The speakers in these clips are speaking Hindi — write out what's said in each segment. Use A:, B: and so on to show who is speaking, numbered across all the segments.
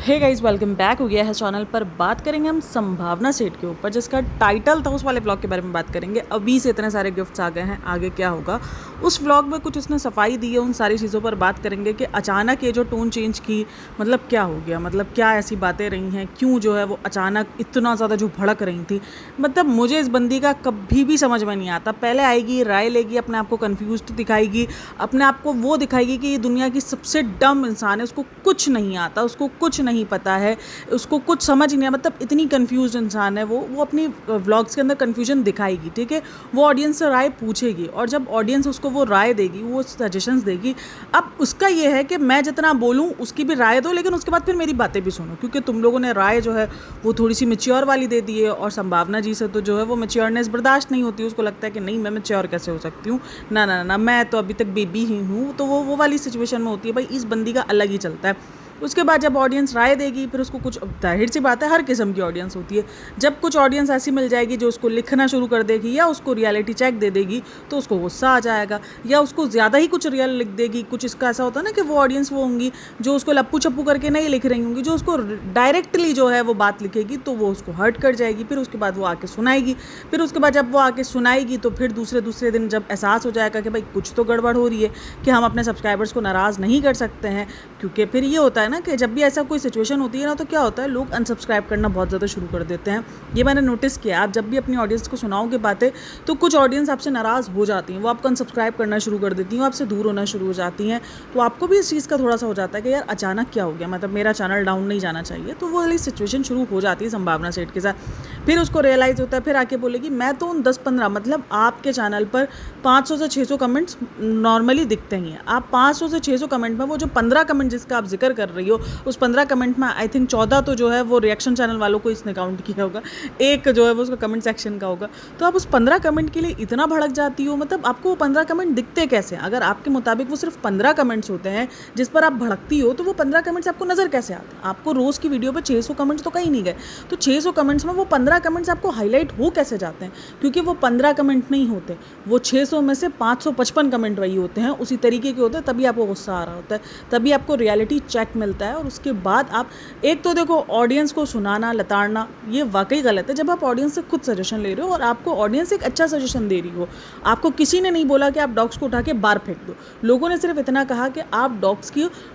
A: हे गाइस, वेलकम बैक हो गया है चैनल पर। बात करेंगे हम संभावना सेठ के ऊपर, जिसका टाइटल था उस वाले व्लॉग के बारे में बात करेंगे। अभी से इतने सारे गिफ्ट्स आ गए हैं, आगे क्या होगा उस व्लॉग में कुछ उसने सफाई दी है, उन सारी चीज़ों पर बात करेंगे कि अचानक ये जो टोन चेंज की, मतलब क्या हो गया, मतलब क्या ऐसी बातें रही हैं, क्यों जो है वो अचानक इतना ज़्यादा जो भड़क रही थी। मतलब मुझे इस बंदी का कभी भी समझ में नहीं आता। पहले आएगी, राय लेगी, अपने आप को कन्फ्यूज दिखाएगी, अपने आप को वो दिखाएगी कि ये दुनिया की सबसे डम इंसान है, उसको कुछ नहीं आता, उसको कुछ नहीं पता है, उसको कुछ समझ ही नहीं है। मतलब इतनी कंफ्यूज इंसान है वो अपनी व्लॉग्स के अंदर कंफ्यूजन दिखाएगी, ठीक है। वो ऑडियंस से राय पूछेगी और जब ऑडियंस उसको वो राय देगी, वो सजेशंस देगी। अब उसका ये है कि मैं जितना बोलूँ उसकी भी राय दो, लेकिन उसके बाद फिर मेरी बातें भी सुनो, क्योंकि तुम लोगों ने राय जो है वो थोड़ी सी मेच्योर वाली दे दी है। और संभावना जी से तो जो है वो मेच्योरनेस बर्दाश्त नहीं होती, उसको लगता है कि नहीं, मैं मेच्योर कैसे हो सकती हूँ, ना ना ना, मैं तो अभी तक बेबी ही हूँ। तो वो वाली सिचुएशन में होती है। भाई इस बंदी का अलग ही चलता है। उसके बाद जब ऑडियंस राय देगी, फिर उसको कुछ, जाहिर सी बात है हर किस्म की ऑडियंस होती है। जब कुछ ऑडियंस ऐसी मिल जाएगी जो उसको लिखना शुरू कर देगी या उसको रियलिटी चेक दे देगी, तो उसको गुस्सा आ जाएगा, या उसको ज़्यादा ही कुछ रियल लिख देगी। कुछ इसका ऐसा होता है ना कि वो ऑडियंस वो होंगी जो उसको लप्पू छप्पू करके नहीं लिख रही होंगी, जो उसको डायरेक्टली जो है वो बात लिखेगी, तो वो उसको हर्ट कर जाएगी। फिर उसके बाद वो आके सुनाएगी। फिर उसके बाद जब वो आके सुनाएगी तो फिर दूसरे दिन जब एहसास हो जाएगा कि भाई कुछ तो गड़बड़ हो रही है, कि हम अपने सब्सक्राइबर्स को नाराज़ नहीं कर सकते हैं। क्योंकि फिर ये होता है ना कि जब भी ऐसा कोई सिचुएशन होती है ना, तो क्या होता है, लोग अनसब्सक्राइब करना बहुत ज़्यादा शुरू कर देते हैं। ये मैंने नोटिस किया। आप जब भी अपनी ऑडियंस को सुनाओगे बातें, तो कुछ ऑडियंस आपसे नाराज़ हो जाती हैं, वो आपको अनसब्सक्राइब करना शुरू कर देती हैं, आपसे दूर होना शुरू हो जाती हैं। तो आपको भी इस चीज़ का थोड़ा सा हो जाता है कि यार अचानक क्या हो गया, मतलब मेरा चैनल डाउन नहीं जाना चाहिए। तो वो वाली सिचुएशन शुरू हो जाती है संभावना सेठ के साथ। फिर उसको रियलाइज़ होता है, फिर आके बोलेगी मैं तो उन 10-15, मतलब आपके चैनल पर 500 से 600 कमेंट्स नॉर्मली दिखते ही हैं। आप 500 से 600 कमेंट में वो जो 15 कमेंट जिसका आप जिक्र कर रही हो, उस 15 कमेंट में आई थिंक 14 तो जो है वो रिएक्शन चैनल वालों को इसने काउंट किया होगा, एक जो है वो उसका कमेंट सेक्शन का होगा। तो आप उस 15 कमेंट के लिए इतना भड़क जाती हो। मतलब आपको वो 15 कमेंट दिखते कैसे हैं? अगर आपके मुताबिक वो सिर्फ 15 कमेंट्स होते हैं जिस पर आप भड़कती हो, तो वो 15 कमेंट्स आपको नज़र कैसे आते हैं? आपको रोज़ की वीडियो पर 600 कमेंट्स तो कहीं नहीं गए, तो 600 कमेंट्स में वो 15 कमेंट्स आपको हाईलाइट हो कैसे जाते हैं? क्योंकि वो 15 कमेंट नहीं होते, वो 600 में से 555 कमेंट वही होते हैं, उसी तरीके के होते हैं। तभी आपको गुस्सा आ रहा होता है, तभी आपको रियलिटी चेक मिलता है। और उसके बाद आप, एक तो देखो, ऑडियंस को सुनाना लताड़ना ये वाकई गलत है। जब आप ऑडियंस से खुद सजेशन ले रहे हो और आपको ऑडियंस एक अच्छा सजेशन दे रही हो, आपको किसी ने नहीं बोला कि आप डॉग्स को उठा के बाहर फेंक दो। लोगों ने सिर्फ इतना कहा कि आप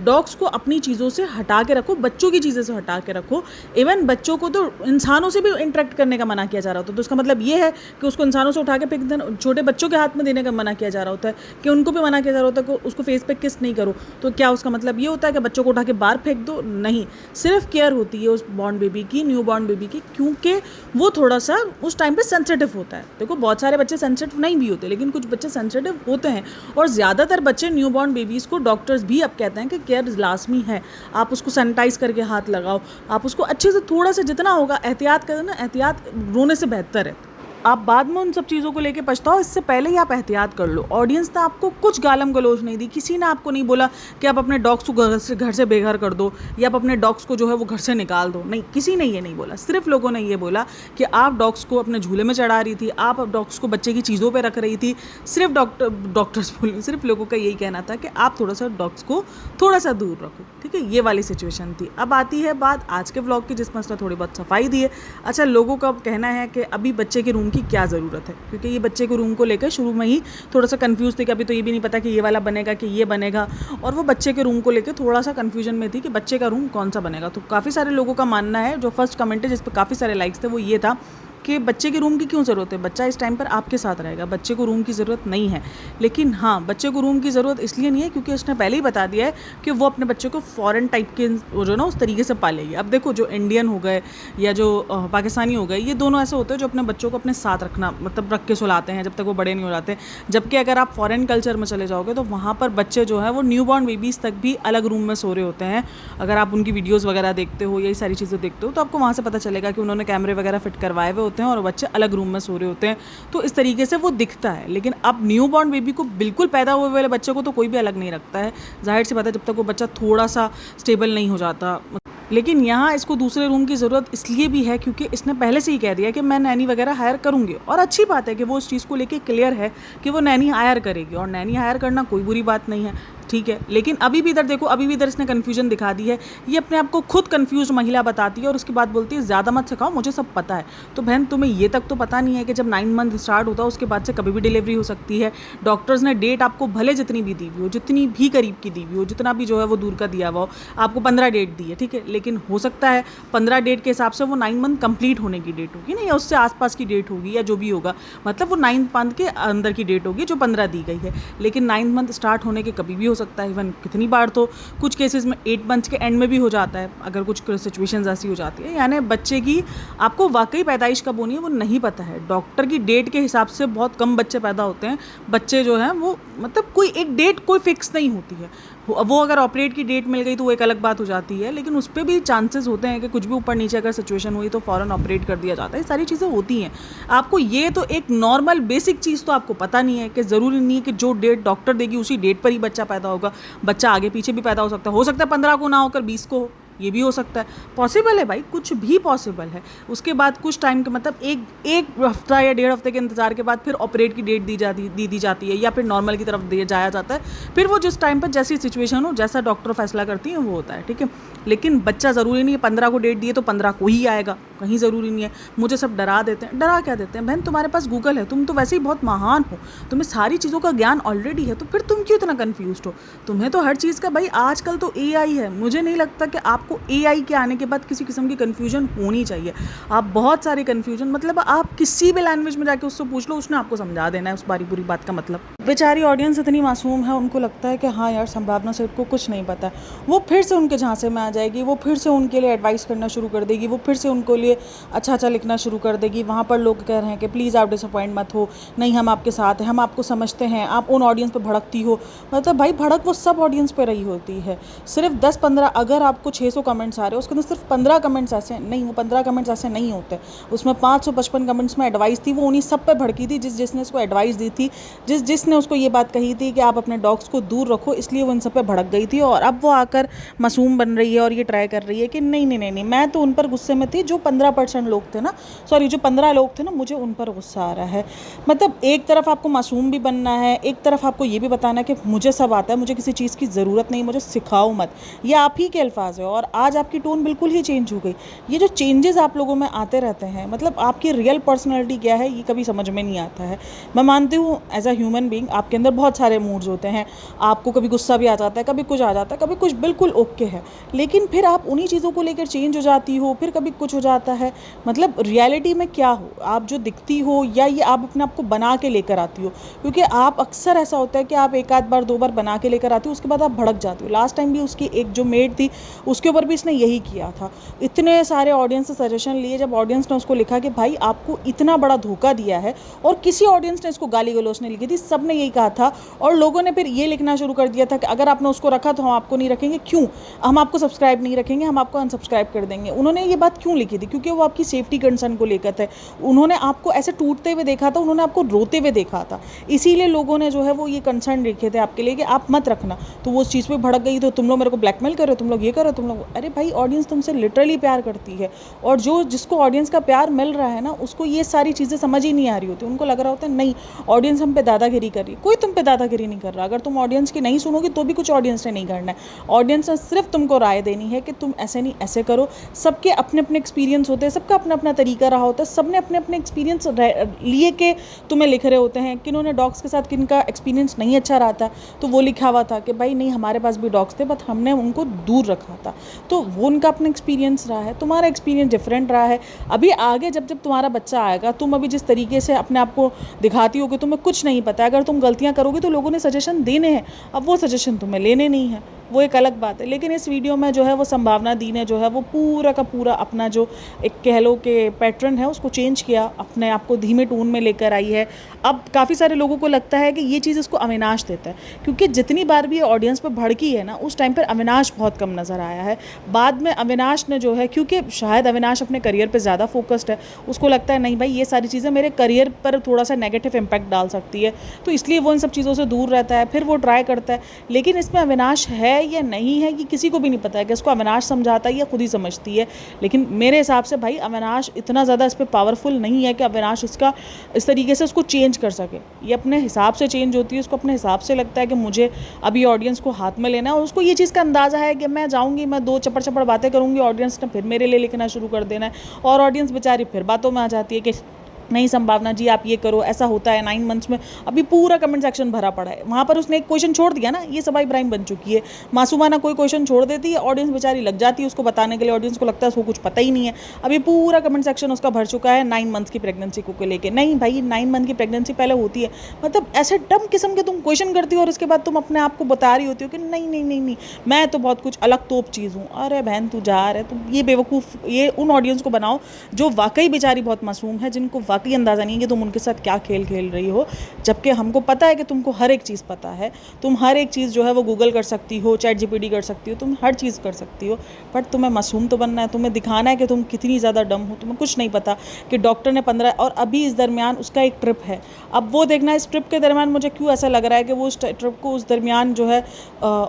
A: डॉग्स को अपनी चीज़ों से हटा के रखो, बच्चों की चीज़ों से हटा के रखो। इवन बच्चों को तो इंसानों से भी इंटरेक्ट करने का मना किया जा रहा होता है। तो उसका मतलब ये है कि उसको इंसानों से उठा के फेंक देना, छोटे बच्चों के हाथ में देने का मना किया जा रहा होता है, कि उनको भी मना किया जा रहा होता है कि उसको फेस पे किस नहीं करो। तो क्या उसका मतलब ये होता है कि बच्चों को उठा के बाहर फेंक दो? नहीं, सिर्फ केयर होती है उस बॉर्न बेबी की, न्यू बॉर्न बेबी की, क्योंकि वो थोड़ा सा उस टाइम पे सेंसिटिव होता है। देखो बहुत सारे बच्चे सेंसिटिव नहीं भी होते, लेकिन कुछ बच्चे सेंसिटिव होते हैं। और ज़्यादातर बच्चे न्यू बॉर्न बेबीज़ को डॉक्टर्स भी अब कहते हैं कि केयर लाजमी है। आप उसको सैनिटाइज करके हाथ लगाओ, आप उसको अच्छे से, थोड़ा सा जितना होगा एहतियात करें ना, एहतियात रोने से बेहतर है। आप बाद में उन सब चीज़ों को लेके पछताओ, इससे पहले ही आप एहतियात कर लो। ऑडियंस ने आपको कुछ गालम गलोच नहीं दी, किसी ने आपको नहीं बोला कि आप अपने डॉग्स को घर से बेघर कर दो, या आप अपने डॉग्स को जो है वो घर से निकाल दो। नहीं, किसी ने ये नहीं बोला। सिर्फ लोगों ने ये बोला कि आप डॉग्स को अपने झूले में चढ़ा रही थी, आप डॉग्स को बच्चे की चीज़ों पर रख रही थी। सिर्फ डॉक्टर्स बोल, सिर्फ लोगों का यही कहना था कि आप थोड़ा सा डॉग्स को थोड़ा सा दूर रखो, ठीक है। ये वाली सिचुएशन थी। अब आती है बात आज के व्लॉग की, जिसमें उसने थोड़ी बहुत सफाई दी है। अच्छा, लोगों का कहना है कि अभी बच्चे के रूम की क्या ज़रूरत है, क्योंकि ये बच्चे के रूम को लेकर शुरू में ही थोड़ा सा कंफ्यूज थे कि अभी तो ये भी नहीं पता कि ये वाला बनेगा कि ये बनेगा। और वो बच्चे के रूम को लेकर थोड़ा सा कंफ्यूजन में थी कि बच्चे का रूम कौन सा बनेगा। तो काफ़ी सारे लोगों का मानना है, जो फर्स्ट कमेंट है जिस पर काफ़ी सारे लाइक्स थे, वो ये था कि बच्चे के रूम की क्यों ज़रूरत है, बच्चा इस टाइम पर आपके साथ रहेगा, बच्चे को रूम की ज़रूरत नहीं है। लेकिन हाँ, बच्चे को रूम की ज़रूरत इसलिए नहीं है क्योंकि उसने पहले ही बता दिया है कि वो अपने बच्चे को फॉरेन टाइप के जो ना उस तरीके से पालेगी। अब देखो, जो इंडियन हो गए या जो पाकिस्तानी हो गए, ये दोनों ऐसे होते हैं जो अपने बच्चों को अपने साथ रखना, मतलब रख के सुलाते हैं जब तक वो बड़े नहीं हो जाते। जबकि अगर आप फॉरेन कल्चर में चले जाओगे तो वहाँ पर बच्चे जो है वो न्यू बॉर्न बेबीज़ तक भी अलग रूम में सो रहे होते हैं। अगर आप उनकी वीडियोज़ वगैरह देखते हो, यही सारी चीज़ें देखते हो, तो आपको वहाँ से पता चलेगा कि उन्होंने कैमरे वगैरह फिट करवाए हुए होते हैं और बच्चे अलग रूम में सो रहे होते हैं। तो इस तरीके से वो दिखता है। लेकिन अब न्यू बॉर्न बेबी को, बिल्कुल पैदा हुए वाले बच्चे को तो कोई भी अलग नहीं रखता है। जाहिर सी बात है, जब तक वो बच्चा थोड़ा सा स्टेबल नहीं हो जाता। लेकिन यहाँ इसको दूसरे रूम की ज़रूरत इसलिए भी है क्योंकि इसने पहले से ही कह दिया कि मैं नैनी वगैरह हायर करूँगी। और अच्छी बात है कि वो उस चीज़ को लेके क्लियर है कि वो नैनी हायर करेगी, और नैनी हायर करना कोई बुरी बात नहीं है। ठीक है, लेकिन अभी भी इधर देखो, अभी भी इधर इसने कन्फ्यूजन दिखा दी है। ये अपने आप को खुद कन्फ्यूज महिला बताती है और उसके बाद बोलती है ज़्यादा मत सिखाओ, मुझे सब पता है। तो बहन तुम्हें ये तक तो पता नहीं है कि जब 9 मंथ स्टार्ट होता है उसके बाद से कभी भी डिलीवरी हो सकती है। डॉक्टर्स ने डेट आपको भले जितनी भी दी हुई हो, जितनी भी करीब की दी हुई हो, जितना भी जो है वो दूर का दिया हुआ हो, आपको 15 डेट दी है, ठीक है, लेकिन हो सकता है 15 डेट के हिसाब से वो 9 मंथ कंप्लीट होने की डेट होगी ना, या उससे आसपास की डेट होगी, या जो भी होगा, मतलब वो 9 मंथ के अंदर की डेट होगी जो 15 दी गई है। लेकिन 9 मंथ स्टार्ट होने के कभी भी हो सकता है, इवन कितनी बार तो कुछ केसेस में 8 मंथ्स के एंड में भी हो जाता है, अगर कुछ सिचुएशंस ऐसी हो जाती है। यानी बच्चे की आपको वाकई पैदाइश कब होनी है वो नहीं पता है। डॉक्टर की डेट के हिसाब से बहुत कम बच्चे पैदा होते हैं। बच्चे जो हैं वो मतलब कोई एक डेट कोई फिक्स नहीं होती है। वो अगर ऑपरेट की डेट मिल गई तो वो एक अलग बात हो जाती है, लेकिन उस पर भी चांसेस होते हैं कि कुछ भी ऊपर नीचे अगर सिचुएशन हुई तो फ़ौरन ऑपरेट कर दिया जाता है। सारी चीज़ें होती हैं। आपको ये तो एक नॉर्मल बेसिक चीज़ तो आपको पता नहीं है कि ज़रूरी नहीं है कि जो डेट डॉक्टर देगी उसी डेट पर ही बच्चा पैदा होगा। बच्चा आगे पीछे भी पैदा हो सकता है। हो सकता है 15 को ना होकर 20 को हो, ये भी हो सकता है। पॉसिबल है भाई, कुछ भी पॉसिबल है। उसके बाद कुछ टाइम के मतलब एक हफ्ता या 1.5 हफ्ते के इंतज़ार के बाद फिर ऑपरेट की डेट दी जाती है, या फिर नॉर्मल की तरफ जाया जाता है। फिर वो जिस टाइम पर जैसी सिचुएशन हो, जैसा डॉक्टर फैसला करती है वो होता है, ठीक है। लेकिन बच्चा ज़रूरी नहीं है 15 को डेट दिए तो 15 को ही आएगा, कहीं ज़रूरी नहीं है। मुझे सब डरा देते हैं। डरा क्या देते हैं बहन? तुम्हारे पास गूगल है, तुम तो वैसे ही बहुत महान हो, तुम्हें सारी चीज़ों का ज्ञान ऑलरेडी है, तो फिर तुम क्यों इतना कन्फ्यूज हो? तुम्हें तो हर चीज़ का भाई, आजकल तो AI है। मुझे नहीं लगता कि आपको AI के आने के बाद किसी किस्म की कन्फ्यूजन होनी चाहिए। आप बहुत सारे कन्फ्यूजन, मतलब आप किसी भी लैंग्वेज में जाके उससे पूछ लो, उसने आपको समझा देना है उस बारी बुरी बात का मतलब। बेचारी ऑडियंस इतनी मासूम है, उनको लगता है कि हाँ यार संभावना सेठ को कुछ नहीं पता। वो फिर से उनके झांसे में आ जाएगी, वो फिर से उनके लिए एडवाइस करना शुरू कर देगी, वो फिर से उनको लिए अच्छा अच्छा लिखना शुरू कर देगी। वहाँ पर लोग कह रहे हैं कि प्लीज़ आप डिसअपॉइंट मत हो, नहीं हम आपके साथ हैं, हम आपको समझते हैं। आप उन ऑडियंस पर भड़कती हो, मतलब भाई भड़क वो सब ऑडियंस पर रही होती है। सिर्फ 10-15 अगर आपको 600 कमेंट्स आ रहे हो, उसके अंदर सिर्फ 15 कमेंट्स ऐसे नहीं, वो 15 कमेंट्स ऐसे नहीं होते। उसमें 555 कमेंट्स में एडवाइस थी, वो उन्हीं सब पे भड़की थी जिसने उसको एडवाइस दी थी, जिसने उसको ये बात कही थी कि आप अपने डॉग्स को दूर रखो, इसलिए वो इन सब पे भड़क गई थी। और अब वो आकर मासूम बन रही है और ये ट्राई कर रही है कि नहीं नहीं नहीं नहीं, मैं तो उन पर गुस्से में थी जो 15% लोग थे ना, सॉरी जो 15 लोग थे ना, मुझे उन पर गुस्सा आ रहा है। मतलब एक तरफ आपको मासूम भी बनना है, एक तरफ आपको ये भी बताना है कि मुझे सब आता है, मुझे किसी चीज़ की ज़रूरत नहीं, मुझे सिखाओ मत। ये आप ही के अल्फाज है और आज आपकी टोन बिल्कुल ही चेंज हो गई। ये जो चेंजेस आप लोगों में आते रहते हैं, मतलब आपकी रियल पर्सनैलिटी क्या है ये कभी समझ में नहीं आता है। मैं मानती हूँ एज अ ह्यूमन बीइंग आपके अंदर बहुत सारे मूड्स होते हैं, आपको कभी गुस्सा भी आ जाता है, कभी कुछ आ जाता है, कभी कुछ बिल्कुल ओके है, लेकिन फिर आप उन्हीं चीज़ों को लेकर चेंज हो जाती हो, फिर कभी कुछ हो जाता है। मतलब रियलिटी में क्या हो, आप जो दिखती हो या ये आप अपने आप को बना के लेकर आती हो? क्योंकि आप अक्सर ऐसा होता है कि आप एक आध बार 2 बार बना के लेकर आती हो, उसके बाद आप भड़क जाती हो। लास्ट टाइम भी उसकी एक जो मेड थी उसके ऊपर भी इसने यही किया था। इतने सारे ऑडियंस से सजेशन लिए, जब ऑडियंस ने उसको लिखा कि भाई आपको इतना बड़ा धोखा दिया है, और किसी ऑडियंस ने इसको गाली गलौज नहीं लिखी थी, सब ने यही कहा था। और लोगों ने फिर ये लिखना शुरू कर दिया था कि अगर आपने उसको रखा तो हम आपको नहीं रखेंगे। क्यों? हम आपको सब्सक्राइब नहीं रखेंगे, हम आपको अनसब्सक्राइब कर देंगे। उन्होंने ये बात क्यों लिखी थी? क्योंकि वो आपकी सेफ्टी कंसर्न को लेकर थे। उन्होंने आपको ऐसे टूटते हुए देखा था, उन्होंने आपको रोते हुए देखा था, इसीलिए लोगों ने जो है वो ये कंसर्न लिखे थे आपके लिए कि आप मत रखना। तो वो उस चीज़ पर भड़क गई, तो तुम लोग मेरे को ब्लैकमेल कर रहे हो, तुम लोग ये करो, तुम लोग। अरे भाई ऑडियंस तुमसे लिटरली प्यार करती है, और जिसको ऑडियंस का प्यार मिल रहा है ना, उसको ये सारी चीज़ें समझ ही नहीं आ रही होती। उनको लग रहा होता है नहीं ऑडियंस हम पे दादागिरी कर रही है। कोई तुम पे दादागिरी नहीं कर रहा। अगर तुम ऑडियंस की नहीं सुनोगे तो भी कुछ ऑडियंस ने नहीं करना है। ऑडियंस ने सिर्फ तुमको राय देनी है कि तुम ऐसे नहीं ऐसे करो। सबके अपने अपने एक्सपीरियंस होते हैं, सबका अपना अपना तरीका रहा होता है, सबने अपने अपने एक्सपीरियंस लिए के तुम्हें लिख रहे होते हैं। किन्होंने डॉग्स के साथ किनका एक्सपीरियंस नहीं अच्छा रहा था, तो वो लिखा हुआ था कि भाई नहीं हमारे पास भी डॉग्स थे बट हमने उनको दूर रखा था, तो वो उनका अपना एक्सपीरियंस रहा है। तुम्हारा एक्सपीरियंस डिफरेंट रहा है। अभी आगे जब तुम्हारा बच्चा आएगा, तुम अभी जिस तरीके से अपने आप को दिखाती हो कि तुम्हें कुछ नहीं पता है, अगर तुम गलतियां करोगे तो लोगों ने सजेशन देने हैं, अब वो सजेशन तुम्हें लेने नहीं है, वो एक अलग बात है। लेकिन इस वीडियो में जो है वो संभावना दी ने जो है वो पूरा का पूरा अपना जो एक कह लो कि पैटर्न है उसको चेंज किया, अपने आप को धीमे टोन में लेकर आई है। अब काफ़ी सारे लोगों को लगता है कि ये चीज़ इसको अविनाश देता है, क्योंकि जितनी बार भी ऑडियंस पर भड़की है ना, उस टाइम पर अविनाश बहुत कम नज़र आया है। बाद में अविनाश ने जो है, क्योंकि शायद अविनाश अपने करियर पर ज़्यादा फोकस्ड है, उसको लगता है नहीं भाई ये सारी चीज़ें मेरे करियर पर थोड़ा सा नेगेटिव इम्पैक्ट डाल सकती है, तो इसलिए वो इन सब चीज़ों से दूर रहता है, फिर वो ट्राई करता है। लेकिन इसमें अविनाश है है या नहीं है, कि किसी को भी नहीं पता है कि इसको अविनाश समझाता है या खुद ही समझती है। लेकिन मेरे हिसाब से भाई अविनाश इतना ज़्यादा इस पर पावरफुल नहीं है कि अविनाश इसका इस तरीके से उसको चेंज कर सके। ये अपने हिसाब से चेंज होती है, उसको अपने हिसाब से लगता है कि मुझे अभी ऑडियंस को हाथ में लेना है, और उसको ये चीज़ का अंदाज़ा है कि मैं जाऊँगी, मैं 2 चपड़ चपड़ बातें करूँगी, ऑडियंस ने फिर मेरे लिए लिखना शुरू कर देना है, और ऑडियंस बेचारी फिर बातों में आ जाती है कि नहीं संभावना जी आप ये करो, ऐसा होता है 9 मंथ्स में। अभी पूरा कमेंट सेक्शन भरा पड़ा है, वहाँ पर उसने एक क्वेश्चन छोड़ दिया ना, ये सबा इब्राहिम बन चुकी है, मासूमाना कोई क्वेश्चन छोड़ देती है, ऑडियंस बेचारी लग जाती है उसको बताने के लिए, ऑडियंस को लगता है उसको कुछ पता ही नहीं है। अभी पूरा कमेंट सेक्शन उसका भर चुका है 9 मंथ्स की प्रेगनेंसी को लेकर। नहीं भाई, 9 मंथ की प्रेगनेंसी पहले होती है, मतलब ऐसे डम किस्म के तुम क्वेश्चन करती हो और इसके बाद तुम अपने आप को बता रही होती हो कि नहीं नहीं नहीं नहीं मैं तो बहुत कुछ अलग तोप चीज़ हूँ। अरे बहन तू जा रहे, तुम ये बेवकूफ़, ये उन ऑडियंस को बनाओ जो वाकई बेचारी बहुत मासूम है, जिनको वाकई अंदाज़ा नहीं है कि तुम उनके साथ क्या खेल खेल रही हो, जबकि हमको पता है कि तुमको हर एक चीज़ पता है, तुम हर एक चीज़ जो है वो गूगल कर सकती हो, चैट जीपीटी कर सकती हो, तुम हर चीज़ कर सकती हो, बट तुम्हें मासूम तो बनना है, तुम्हें दिखाना है कि तुम कितनी ज़्यादा डम हो। तुम्हें कुछ नहीं पता कि डॉक्टर ने 15 और अभी इस दरमियान उसका एक ट्रिप है, अब वो देखना इस ट्रिप के दरमियान मुझे क्यों ऐसा लग रहा है कि वो उस ट्रिप को उस दरमियान जो है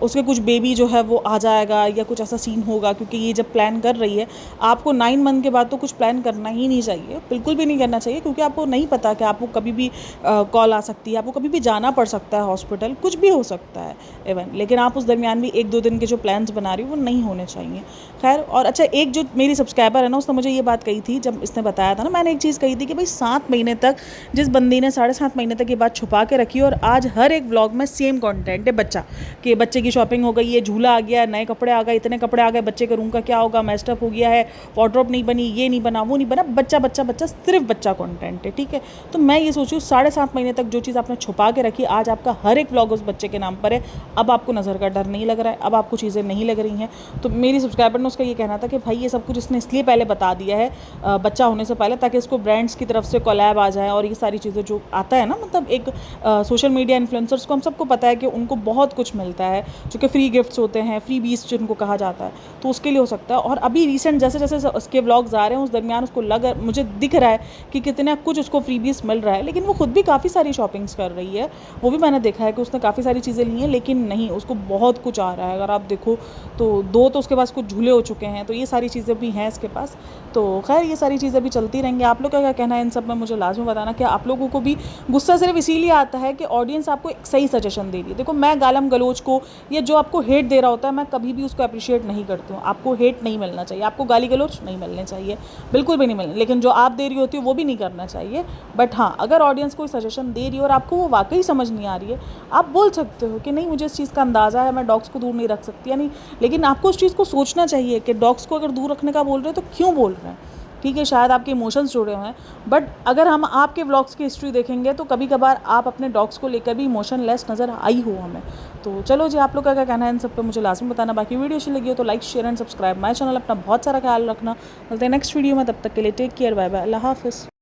A: उसके कुछ बेबी जो है वो आ जाएगा या कुछ ऐसा सीन होगा, क्योंकि ये जब प्लान कर रही है, आपको 9 मंथ के बाद तो कुछ प्लान करना ही नहीं चाहिए, बिल्कुल भी नहीं करना चाहिए, क्योंकि आपको नहीं पता कि आपको कभी भी कॉल आ सकती है, आपको कभी भी जाना पड़ सकता है हॉस्पिटल, कुछ भी हो सकता है इवन, लेकिन आप उस दरमियान भी 1-2 दिन के जो प्लान्स बना रही हो वो नहीं होने चाहिए। खैर, और अच्छा, एक जो मेरी सब्सक्राइबर है ना, उसने मुझे ये बात कही थी जब इसने बताया था ना, मैंने एक चीज़ कही थी कि भाई 7 महीने तक जिस बंदी ने 7.5 महीने तक ये बात छुपा के रखी, और आज हर एक व्लॉग में सेम कंटेंट है बच्चा, कि बच्चे की शॉपिंग हो गई है, झूला आ गया, नए कपड़े आ गए, इतने कपड़े आ गए, बच्चे के रूम का क्या होगा, मेस्टअप हो गया है, वार्डरोब नहीं बनी, ये नहीं बना, वो नहीं बना, बच्चा बच्चा बच्चा, सिर्फ बच्चा कंटेंट है। ठीक है, तो मैं ये सोचूँ 7.5 महीने तक जो चीज़ आपने छुपा के रखी, आज आपका हर एक व्लॉग उस बच्चे के नाम पर है, अब आपको नज़र का डर नहीं लग रहा है, अब आपको चीज़ें नहीं लग रही हैं। तो मेरी सब्सक्राइबर ने उसका ये कहना था कि भाई ये सब कुछ इसने इसलिए पहले बता दिया है बच्चा होने से पहले, ताकि इसको ब्रांड्स की तरफ से कोलैब आ जाए, और ये सारी चीज़ें जो आता है ना, मतलब एक सोशल मीडिया इन्फ्लुएंसर्स को हम सबको पता है कि उनको बहुत कुछ मिलता है, जो कि फ्री गिफ्ट्स होते हैं, फ्री बीस जिनको कहा जाता है, तो उसके लिए हो सकता है। और अभी रिसेंट जैसे जैसे उसके व्लॉग्स आ रहे हैं, उस दरमियान उसको मुझे दिख रहा है कि कितना कुछ उसको फ्री बीस मिल रहा है, लेकिन वो खुद भी काफ़ी सारी शॉपिंग्स कर रही है, वो भी मैंने देखा है कि उसने काफ़ी सारी चीज़ें ली हैं, लेकिन नहीं, उसको बहुत कुछ आ रहा है। अगर आप देखो तो 2 तो उसके पास कुछ झूले हो चुके हैं, तो ये सारी चीज़ें भी हैं इसके पास। तो खैर, ये सारी चीज़ें भी चलती रहेंगी। आप लोग का क्या कहना है इन सब में, मुझे लाजमी बताना। कि आप लोगों को भी गुस्सा सिर्फ इसीलिए आता है कि ऑडियंस आपको एक सही सजेशन दे रही है। देखो, मैं गालम गलोच को या जो आपको हेट दे रहा होता है, मैं कभी भी उसको अप्रिशिएट नहीं करती हूँ। आपको हेट नहीं मिलना चाहिए, आपको गाली गलोच नहीं मिलने चाहिए, बिल्कुल भी नहीं मिलना, लेकिन जो आप दे रही होती हो वो भी नहीं करना चाहिए। बट हाँ, अगर ऑडियंस कोई सजेशन दे रही है और आपको वो वाकई समझ नहीं आ रही है, आप बोल सकते हो कि नहीं, मुझे इस चीज़ का अंदाज़ा है, मैं डॉग्स को दूर नहीं रख सकती, यानी, लेकिन आपको उस चीज़ को सोचना चाहिए कि डॉग्स को अगर दूर रखने का बोल रहे हैं तो क्यों बोल रहे हैं। ठीक है, शायद आपके इमोशंस जुड़े हुए हैं, बट अगर हम आपके व्लॉग्स की हिस्ट्री देखेंगे तो कभी कभार आप अपने डॉग्स को लेकर भी इमोशनलेस नज़र आई हो हमें। तो चलो जी, आप लोग का क्या कहना है इन सब पे मुझे लाजमी बताना। बाकी वीडियो अच्छी लगी हो तो like, share and subscribe my channel. अपना बहुत सारा ख्याल रखना, मिलते हैं नेक्स्ट वीडियो में, तब तक के लिए टेक केयर, बाय बाय, अल्लाह हाफिज़।